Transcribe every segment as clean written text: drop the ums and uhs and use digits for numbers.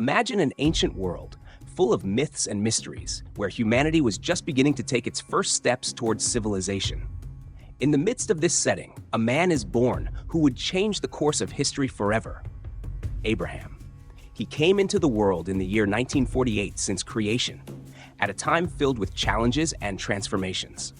Imagine an ancient world full of myths and mysteries where humanity was just beginning to take its first steps towards civilization. In the midst of this setting, a man is born who would change the course of history forever: Abraham. He came into the world in the year 1948 since creation, at a time filled with challenges and transformations.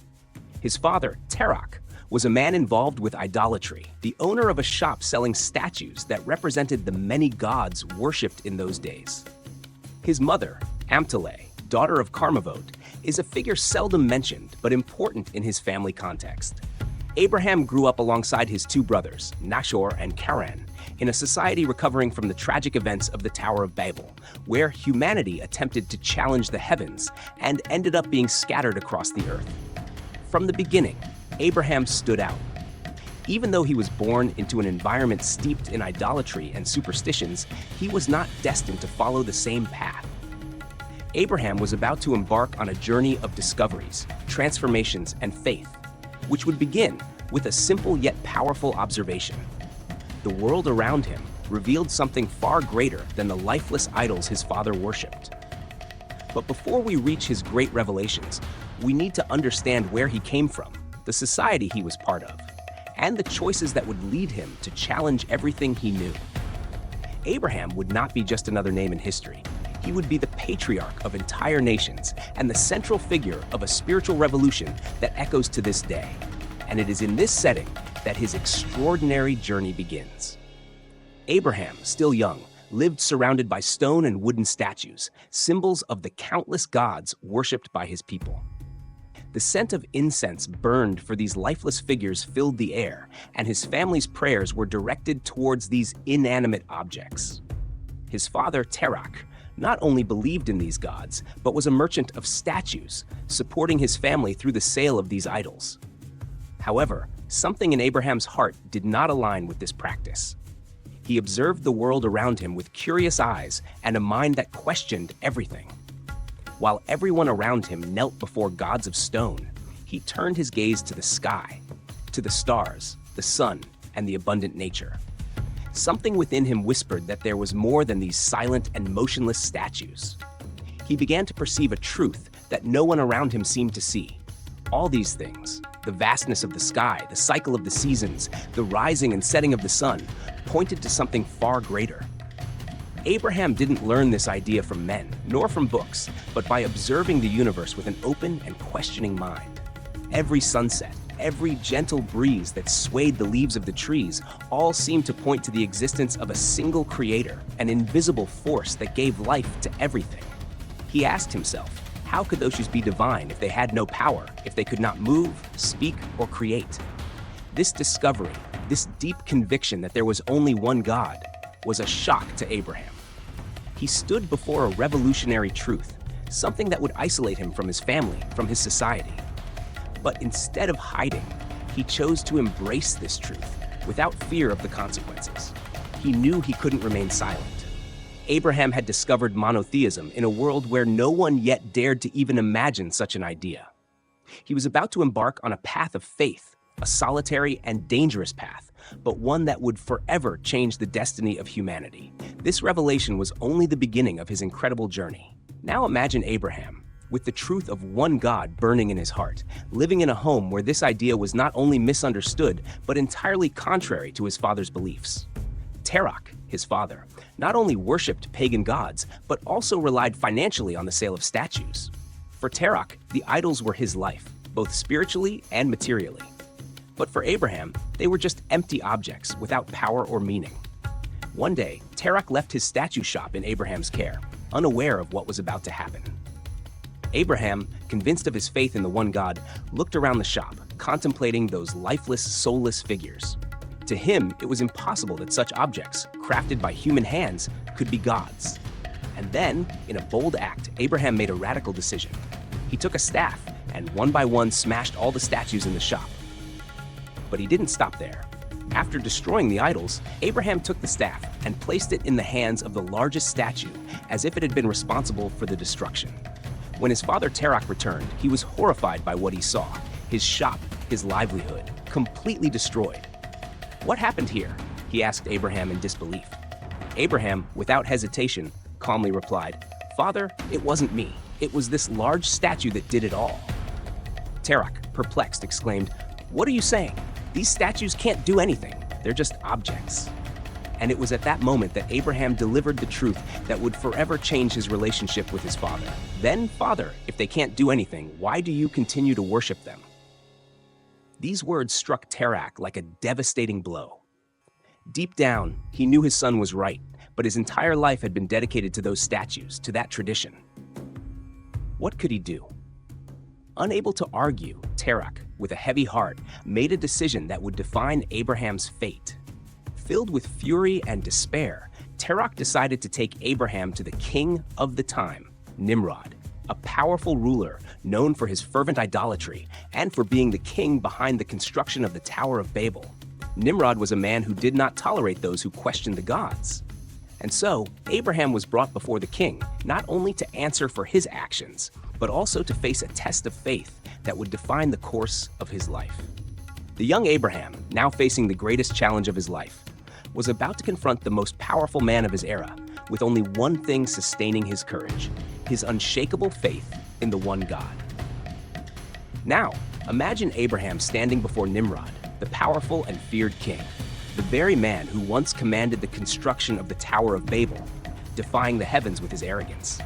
His father, Terach, was a man involved with idolatry, the owner of a shop selling statues that represented the many gods worshipped in those days. His mother, Amtale, daughter of Karmavot, is a figure seldom mentioned but important in his family context. Abraham grew up alongside his two brothers, Nashor and Haran, in a society recovering from the tragic events of the Tower of Babel, where humanity attempted to challenge the heavens and ended up being scattered across the earth. From the beginning, Abraham stood out. Even though he was born into an environment steeped in idolatry and superstitions, he was not destined to follow the same path. Abraham was about to embark on a journey of discoveries, transformations, and faith, which would begin with a simple yet powerful observation. The world around him revealed something far greater than the lifeless idols his father worshipped. But before we reach his great revelations, we need to understand where he came from, the society he was part of, and the choices that would lead him to challenge everything he knew. Abraham would not be just another name in history. He would be the patriarch of entire nations and the central figure of a spiritual revolution that echoes to this day. And it is in this setting that his extraordinary journey begins. Abraham, still young, lived surrounded by stone and wooden statues, symbols of the countless gods worshipped by his people. The scent of incense burned for these lifeless figures filled the air, and his family's prayers were directed towards these inanimate objects. His father, Terach, not only believed in these gods, but was a merchant of statues, supporting his family through the sale of these idols. However, something in Abraham's heart did not align with this practice. He observed the world around him with curious eyes and a mind that questioned everything. While everyone around him knelt before gods of stone, he turned his gaze to the sky, to the stars, the sun, and the abundant nature. Something within him whispered that there was more than these silent and motionless statues. He began to perceive a truth that no one around him seemed to see. All these things, the vastness of the sky, the cycle of the seasons, the rising and setting of the sun, pointed to something far greater. Abraham didn't learn this idea from men, nor from books, but by observing the universe with an open and questioning mind. Every sunset, every gentle breeze that swayed the leaves of the trees, all seemed to point to the existence of a single creator, an invisible force that gave life to everything. He asked himself, how could those be divine if they had no power, if they could not move, speak, or create? This discovery, this deep conviction that there was only one God, was a shock to Abraham. He stood before a revolutionary truth, something that would isolate him from his family, from his society. But instead of hiding, he chose to embrace this truth without fear of the consequences. He knew he couldn't remain silent. Abraham had discovered monotheism in a world where no one yet dared to even imagine such an idea. He was about to embark on a path of faith, a solitary and dangerous path, but one that would forever change the destiny of humanity. This revelation was only the beginning of his incredible journey. Now imagine Abraham, with the truth of one God burning in his heart, living in a home where this idea was not only misunderstood, but entirely contrary to his father's beliefs. Terach, his father, not only worshipped pagan gods, but also relied financially on the sale of statues. For Terach, the idols were his life, both spiritually and materially. But for Abraham, they were just empty objects without power or meaning. One day, Terach left his statue shop in Abraham's care, unaware of what was about to happen. Abraham, convinced of his faith in the one God, looked around the shop, contemplating those lifeless, soulless figures. To him, it was impossible that such objects, crafted by human hands, could be gods. And then, in a bold act, Abraham made a radical decision. He took a staff and one by one smashed all the statues in the shop. But he didn't stop there. After destroying the idols, Abraham took the staff and placed it in the hands of the largest statue, as if it had been responsible for the destruction. When his father Terach returned, he was horrified by what he saw. His shop, his livelihood, completely destroyed. "What happened here?" he asked Abraham in disbelief. Abraham, without hesitation, calmly replied, "Father, it wasn't me. It was this large statue that did it all." Terach, perplexed, exclaimed, "What are you saying? These statues can't do anything. They're just objects." And it was at that moment that Abraham delivered the truth that would forever change his relationship with his father. "Then, Father, if they can't do anything, why do you continue to worship them?" These words struck Terach like a devastating blow. Deep down, he knew his son was right, but his entire life had been dedicated to those statues, to that tradition. What could he do? Unable to argue, Terach, with a heavy heart, made a decision that would define Abraham's fate. Filled with fury and despair, Terach decided to take Abraham to the king of the time, Nimrod, a powerful ruler known for his fervent idolatry and for being the king behind the construction of the Tower of Babel. Nimrod was a man who did not tolerate those who questioned the gods. And so, Abraham was brought before the king, not only to answer for his actions, but also to face a test of faith that would define the course of his life. The young Abraham, now facing the greatest challenge of his life, was about to confront the most powerful man of his era, with only one thing sustaining his courage: his unshakable faith in the one God. Now, imagine Abraham standing before Nimrod, the powerful and feared king, the very man who once commanded the construction of the Tower of Babel, defying the heavens with his arrogance.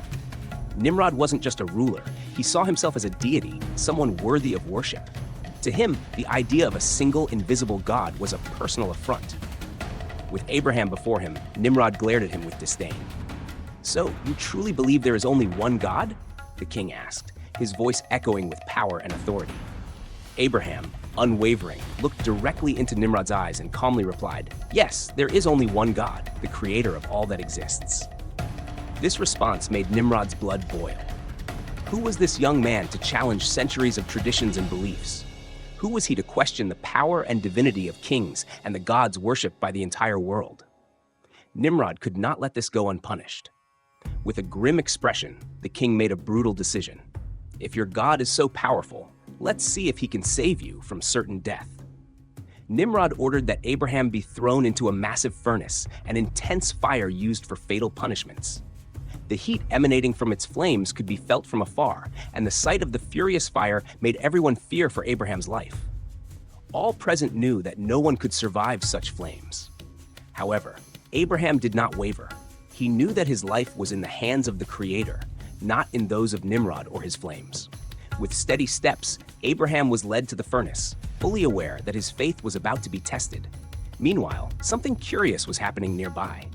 Nimrod wasn't just a ruler, he saw himself as a deity, someone worthy of worship. To him, the idea of a single invisible God was a personal affront. With Abraham before him, Nimrod glared at him with disdain. "So, you truly believe there is only one God?" the king asked, his voice echoing with power and authority. Abraham, unwavering, looked directly into Nimrod's eyes and calmly replied, "Yes, there is only one God, the creator of all that exists." This response made Nimrod's blood boil. Who was this young man to challenge centuries of traditions and beliefs? Who was he to question the power and divinity of kings and the gods worshipped by the entire world? Nimrod could not let this go unpunished. With a grim expression, the king made a brutal decision. "If your God is so powerful, let's see if he can save you from certain death." Nimrod ordered that Abraham be thrown into a massive furnace, an intense fire used for fatal punishments. The heat emanating from its flames could be felt from afar, and the sight of the furious fire made everyone fear for Abraham's life. All present knew that no one could survive such flames. However, Abraham did not waver. He knew that his life was in the hands of the Creator, not in those of Nimrod or his flames. With steady steps, Abraham was led to the furnace, fully aware that his faith was about to be tested. Meanwhile, something curious was happening nearby.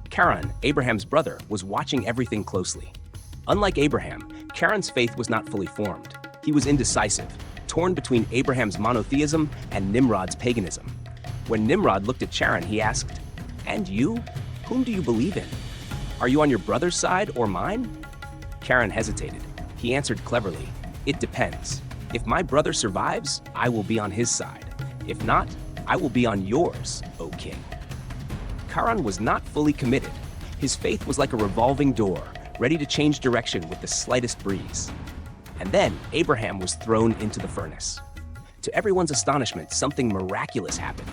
Charan, Abraham's brother, was watching everything closely. Unlike Abraham, Charan's faith was not fully formed. He was indecisive, torn between Abraham's monotheism and Nimrod's paganism. When Nimrod looked at Charan, he asked, "And you? Whom do you believe in? Are you on your brother's side or mine?" Charan hesitated. He answered cleverly, "It depends. If my brother survives, I will be on his side. If not, I will be on yours, O king." Charan was not fully committed. His faith was like a revolving door, ready to change direction with the slightest breeze. And then Abraham was thrown into the furnace. To everyone's astonishment, something miraculous happened.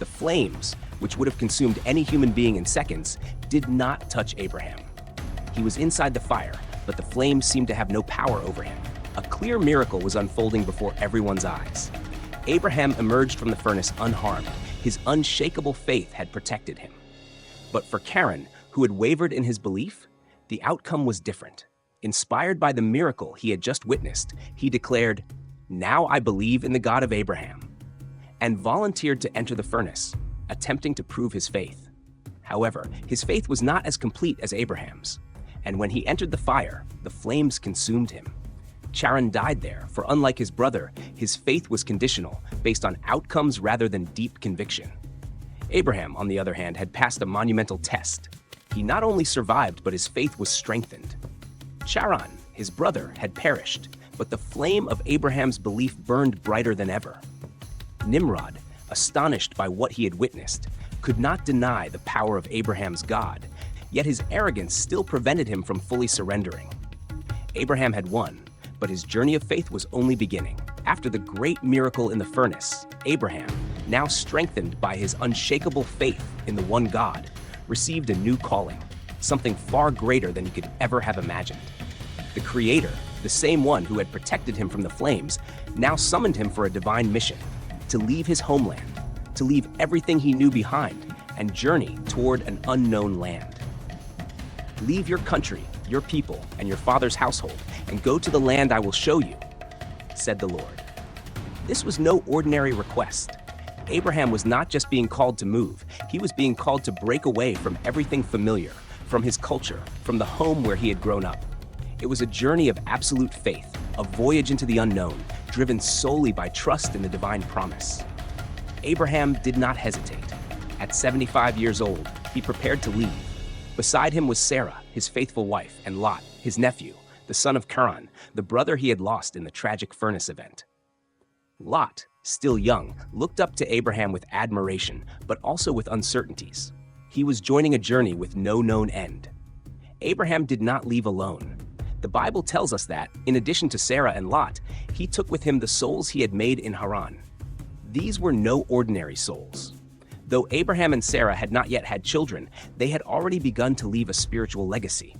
The flames, which would have consumed any human being in seconds, did not touch Abraham. He was inside the fire, but the flames seemed to have no power over him. A clear miracle was unfolding before everyone's eyes. Abraham emerged from the furnace unharmed. His unshakable faith had protected him. But for Charan, who had wavered in his belief, the outcome was different. Inspired by the miracle he had just witnessed, he declared, "Now I believe in the God of Abraham," and volunteered to enter the furnace, attempting to prove his faith. However, his faith was not as complete as Abraham's, and when he entered the fire, the flames consumed him. Charan died there, for unlike his brother, his faith was conditional, based on outcomes rather than deep conviction. Abraham, on the other hand, had passed a monumental test. He not only survived, but his faith was strengthened. Charan, his brother, had perished, but the flame of Abraham's belief burned brighter than ever. Nimrod, astonished by what he had witnessed, could not deny the power of Abraham's God, yet his arrogance still prevented him from fully surrendering. Abraham had won, but his journey of faith was only beginning. After the great miracle in the furnace, Abraham, now strengthened by his unshakable faith in the one God, received a new calling. something far greater than he could ever have imagined. The Creator, the same one who had protected him from the flames, now summoned him for a divine mission: to leave his homeland, to leave everything he knew behind, and journey toward an unknown land. "Leave your country, your people, and your father's household, and go to the land I will show you," said the Lord. This was no ordinary request. Abraham was not just being called to move, he was being called to break away from everything familiar, from his culture, from the home where he had grown up. It was a journey of absolute faith, a voyage into the unknown, driven solely by trust in the divine promise. Abraham did not hesitate. At 75 years old, he prepared to leave. Beside him was Sarah, his faithful wife, and Lot, his nephew, the son of Haran, the brother he had lost in the tragic furnace event. Lot, still young, looked up to Abraham with admiration, but also with uncertainties. He was joining a journey with no known end. Abraham did not leave alone. The Bible tells us that, in addition to Sarah and Lot, he took with him the souls he had made in Haran. These were no ordinary souls. Though Abraham and Sarah had not yet had children, they had already begun to leave a spiritual legacy.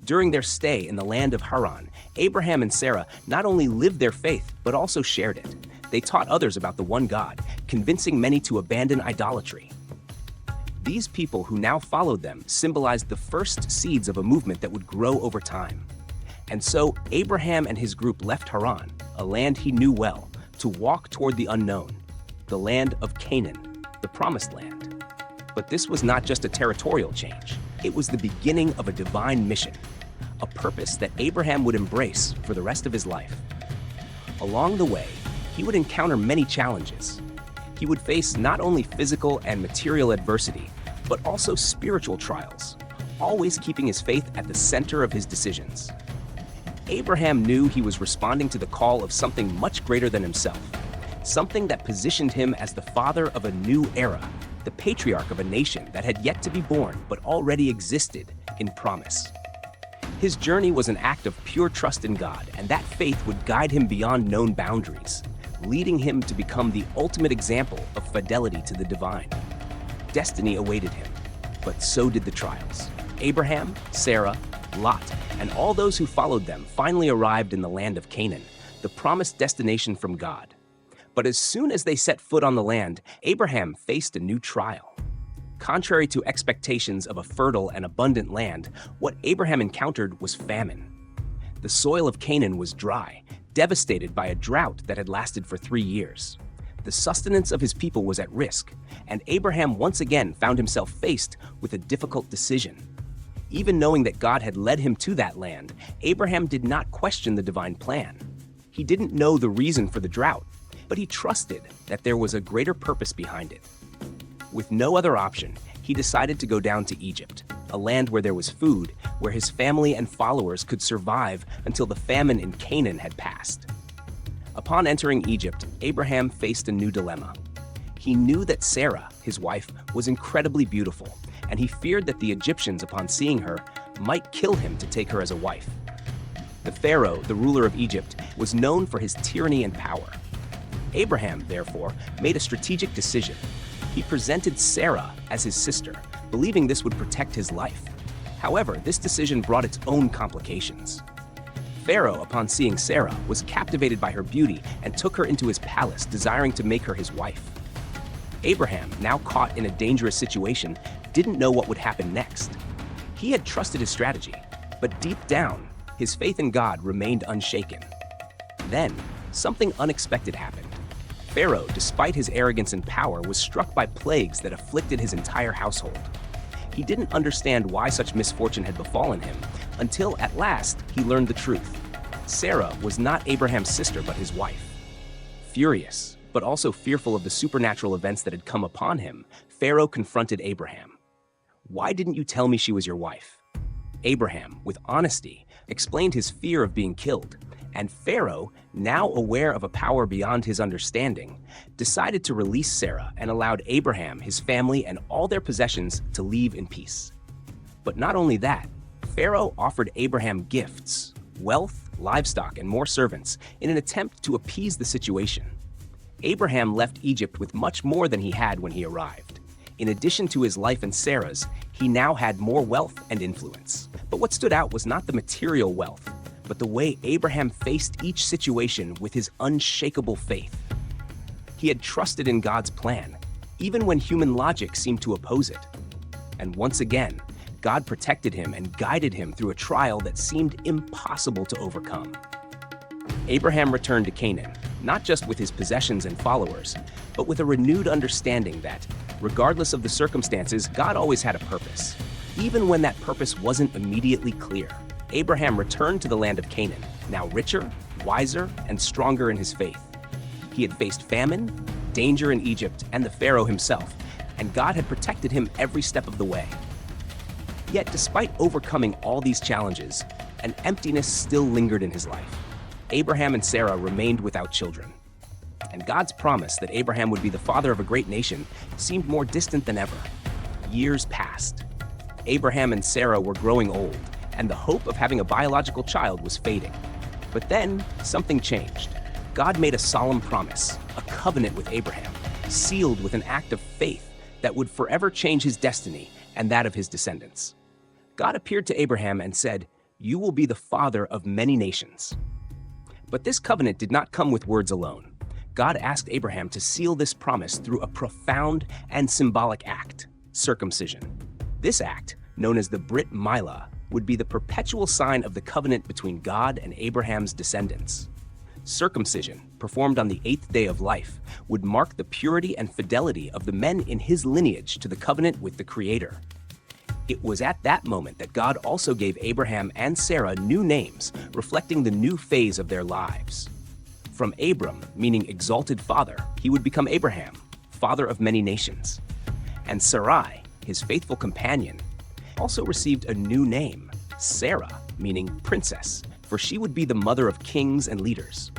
During their stay in the land of Haran, Abraham and Sarah not only lived their faith, but also shared it. They taught others about the one God, convincing many to abandon idolatry. These people who now followed them symbolized the first seeds of a movement that would grow over time. And so Abraham and his group left Haran, a land he knew well, to walk toward the unknown, the land of Canaan, the promised land. But this was not just a territorial change. It was the beginning of a divine mission, a purpose that Abraham would embrace for the rest of his life. Along the way, he would encounter many challenges. He would face not only physical and material adversity, but also spiritual trials, always keeping his faith at the center of his decisions. Abraham knew he was responding to the call of something much greater than himself, something that positioned him as the father of a new era, the patriarch of a nation that had yet to be born but already existed in promise. His journey was an act of pure trust in God, and that faith would guide him beyond known boundaries, leading him to become the ultimate example of fidelity to the divine. Destiny awaited him, but so did the trials. Abraham, Sarah, Lot, and all those who followed them finally arrived in the land of Canaan, the promised destination from God. But as soon as they set foot on the land, Abraham faced a new trial. Contrary to expectations of a fertile and abundant land, what Abraham encountered was famine. The soil of Canaan was dry, devastated by a drought that had lasted for 3 years. The sustenance of his people was at risk, and Abraham once again found himself faced with a difficult decision. Even knowing that God had led him to that land, Abraham did not question the divine plan. He didn't know the reason for the drought, but he trusted that there was a greater purpose behind it. With no other option, he decided to go down to Egypt, a land where there was food, where his family and followers could survive until the famine in Canaan had passed. Upon entering Egypt, Abraham faced a new dilemma. He knew that Sarah, his wife, was incredibly beautiful, and he feared that the Egyptians, upon seeing her, might kill him to take her as a wife. The Pharaoh, the ruler of Egypt, was known for his tyranny and power. Abraham, therefore, made a strategic decision. He presented Sarah as his sister, believing this would protect his life. However, this decision brought its own complications. Pharaoh, upon seeing Sarah, was captivated by her beauty and took her into his palace, desiring to make her his wife. Abraham, now caught in a dangerous situation, didn't know what would happen next. He had trusted his strategy, but deep down, his faith in God remained unshaken. Then, something unexpected happened. Pharaoh, despite his arrogance and power, was struck by plagues that afflicted his entire household. He didn't understand why such misfortune had befallen him, until at last he learned the truth. Sarah was not Abraham's sister, but his wife. Furious, but also fearful of the supernatural events that had come upon him, Pharaoh confronted Abraham. "Why didn't you tell me she was your wife?" Abraham, with honesty, explained his fear of being killed, and Pharaoh, now aware of a power beyond his understanding, decided to release Sarah and allowed Abraham, his family, and all their possessions to leave in peace. But not only that, Pharaoh offered Abraham gifts, wealth, livestock, and more servants in an attempt to appease the situation. Abraham left Egypt with much more than he had when he arrived. In addition to his life and Sarah's, He now had more wealth and influence. But what stood out was not the material wealth, but the way Abraham faced each situation with his unshakable faith. He had trusted in God's plan, even when human logic seemed to oppose it. And once again, God protected him and guided him through a trial that seemed impossible to overcome. Abraham returned to Canaan, not just with his possessions and followers, but with a renewed understanding that, regardless of the circumstances, God always had a purpose. Even when that purpose wasn't immediately clear, Abraham returned to the land of Canaan, now richer, wiser, and stronger in his faith. He had faced famine, danger in Egypt, and the Pharaoh himself, and God had protected him every step of the way. Yet, despite overcoming all these challenges, an emptiness still lingered in his life. Abraham and Sarah remained without children. And God's promise that Abraham would be the father of a great nation seemed more distant than ever. Years passed. Abraham and Sarah were growing old, and the hope of having a biological child was fading. But then, something changed. God made a solemn promise, a covenant with Abraham, sealed with an act of faith that would forever change his destiny and that of his descendants. God appeared to Abraham and said, "You will be the father of many nations." But this covenant did not come with words alone. God asked Abraham to seal this promise through a profound and symbolic act, circumcision. This act, known as the Brit Milah, would be the perpetual sign of the covenant between God and Abraham's descendants. Circumcision, performed on the 8th day of life, would mark the purity and fidelity of the men in his lineage to the covenant with the Creator. It was at that moment that God also gave Abraham and Sarah new names, reflecting the new phase of their lives. From Abram, meaning exalted father, he would become Abraham, father of many nations. And Sarai, his faithful companion, also received a new name, Sarah, meaning princess, for she would be the mother of kings and leaders.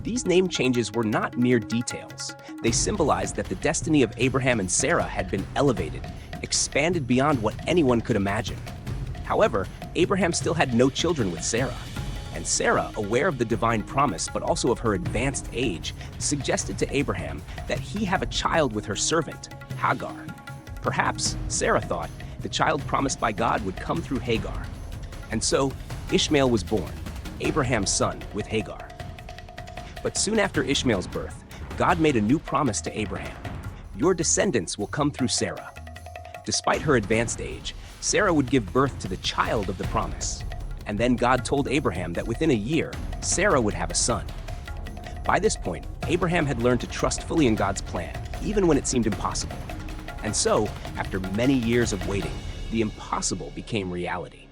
These name changes were not mere details. They symbolized that the destiny of Abraham and Sarah had been elevated, expanded beyond what anyone could imagine. However, Abraham still had no children with Sarah, and Sarah, aware of the divine promise but also of her advanced age, suggested to Abraham that he have a child with her servant, Hagar. Perhaps, Sarah thought, the child promised by God would come through Hagar. And so, Ishmael was born, Abraham's son, with Hagar. But soon after Ishmael's birth, God made a new promise to Abraham. Your descendants will come through Sarah. Despite her advanced age, Sarah would give birth to the child of the promise. And then God told Abraham that within a year, Sarah would have a son. By this point, Abraham had learned to trust fully in God's plan, even when it seemed impossible. And so, after many years of waiting, the impossible became reality.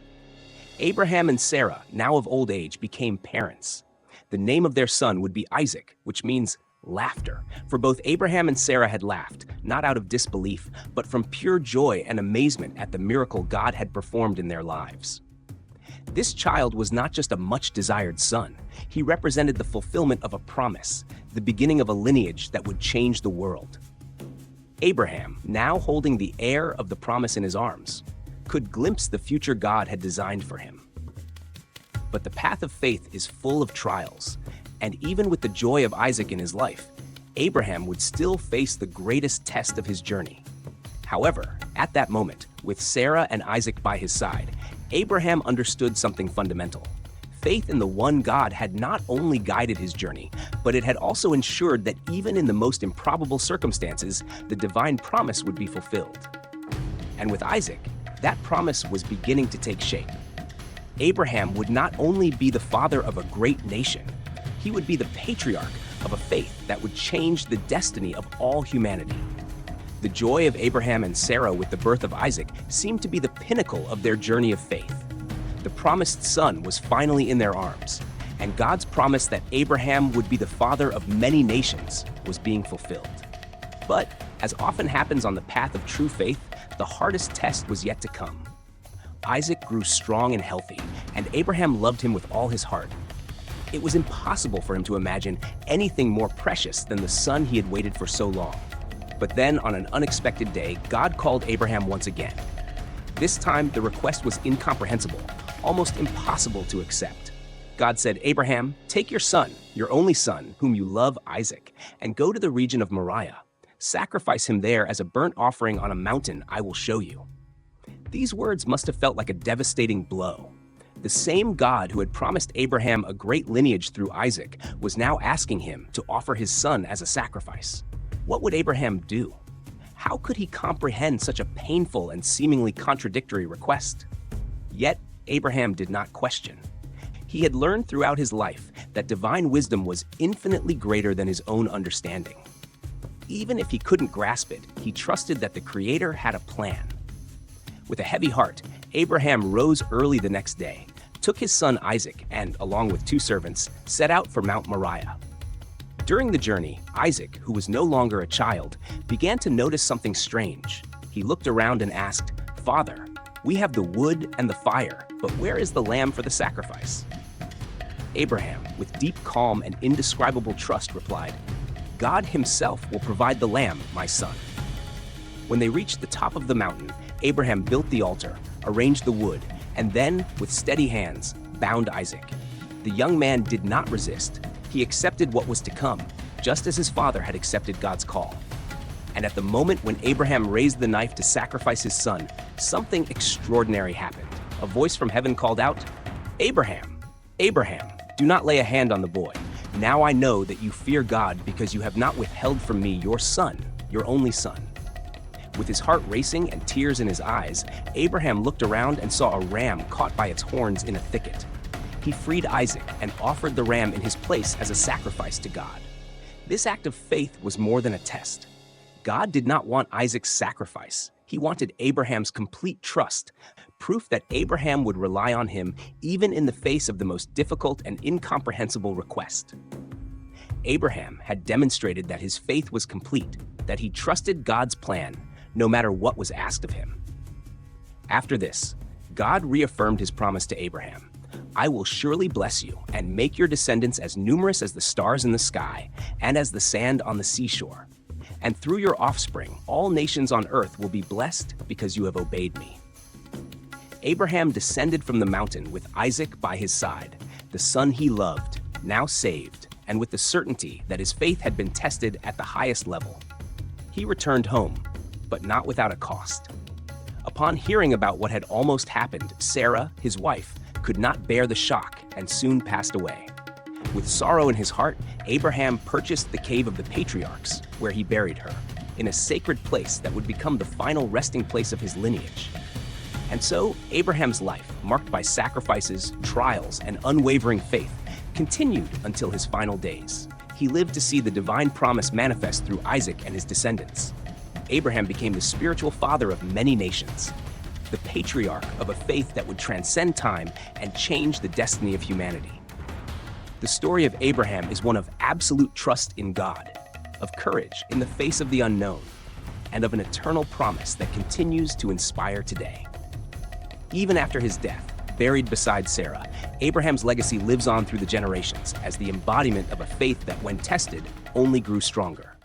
Abraham and Sarah, now of old age, became parents. The name of their son would be Isaac, which means laughter, for both Abraham and Sarah had laughed, not out of disbelief, but from pure joy and amazement at the miracle God had performed in their lives. This child was not just a much-desired son. He represented the fulfillment of a promise, the beginning of a lineage that would change the world. Abraham, now holding the heir of the promise in his arms, could glimpse the future God had designed for him. But the path of faith is full of trials, and even with the joy of Isaac in his life, Abraham would still face the greatest test of his journey. However, at that moment, with Sarah and Isaac by his side, Abraham understood something fundamental. Faith in the one God had not only guided his journey, but it had also ensured that even in the most improbable circumstances, the divine promise would be fulfilled. And with Isaac, that promise was beginning to take shape. Abraham would not only be the father of a great nation, he would be the patriarch of a faith that would change the destiny of all humanity. The joy of Abraham and Sarah with the birth of Isaac seemed to be the pinnacle of their journey of faith. The promised son was finally in their arms, and God's promise that Abraham would be the father of many nations was being fulfilled. But, as often happens on the path of true faith, the hardest test was yet to come. Isaac grew strong and healthy, and Abraham loved him with all his heart. It was impossible for him to imagine anything more precious than the son he had waited for so long. But then, on an unexpected day, God called Abraham once again. This time, the request was incomprehensible, almost impossible to accept. God said, "Abraham, take your son, your only son, whom you love, Isaac, and go to the region of Moriah. Sacrifice him there as a burnt offering on a mountain I will show you." These words must have felt like a devastating blow. The same God who had promised Abraham a great lineage through Isaac was now asking him to offer his son as a sacrifice. What would Abraham do? How could he comprehend such a painful and seemingly contradictory request? Yet, Abraham did not question. He had learned throughout his life that divine wisdom was infinitely greater than his own understanding. Even if he couldn't grasp it, he trusted that the Creator had a plan. With a heavy heart, Abraham rose early the next day, took his son Isaac, and, along with 2 servants, set out for Mount Moriah. During the journey, Isaac, who was no longer a child, began to notice something strange. He looked around and asked, "Father, we have the wood and the fire, but where is the lamb for the sacrifice?" Abraham, with deep calm and indescribable trust, replied, "God himself will provide the lamb, my son." When they reached the top of the mountain, Abraham built the altar, arranged the wood, and then, with steady hands, bound Isaac. The young man did not resist. He accepted what was to come, just as his father had accepted God's call. And at the moment when Abraham raised the knife to sacrifice his son, something extraordinary happened. A voice from heaven called out, "Abraham, Abraham, do not lay a hand on the boy. Now I know that you fear God because you have not withheld from me your son, your only son." With his heart racing and tears in his eyes, Abraham looked around and saw a ram caught by its horns in a thicket. He freed Isaac and offered the ram in his place as a sacrifice to God. This act of faith was more than a test. God did not want Isaac's sacrifice. He wanted Abraham's complete trust, proof that Abraham would rely on him even in the face of the most difficult and incomprehensible request. Abraham had demonstrated that his faith was complete, that he trusted God's plan, no matter what was asked of him. After this, God reaffirmed his promise to Abraham, "I will surely bless you and make your descendants as numerous as the stars in the sky and as the sand on the seashore. And through your offspring, all nations on earth will be blessed because you have obeyed me." Abraham descended from the mountain with Isaac by his side, the son he loved, now saved, and with the certainty that his faith had been tested at the highest level. He returned home, but not without a cost. Upon hearing about what had almost happened, Sarah, his wife, could not bear the shock and soon passed away. With sorrow in his heart, Abraham purchased the cave of the patriarchs, where he buried her, in a sacred place that would become the final resting place of his lineage. And so, Abraham's life, marked by sacrifices, trials, and unwavering faith, continued until his final days. He lived to see the divine promise manifest through Isaac and his descendants. Abraham became the spiritual father of many nations, the patriarch of a faith that would transcend time and change the destiny of humanity. The story of Abraham is one of absolute trust in God, of courage in the face of the unknown, and of an eternal promise that continues to inspire today. Even after his death, buried beside Sarah, Abraham's legacy lives on through the generations as the embodiment of a faith that, when tested, only grew stronger.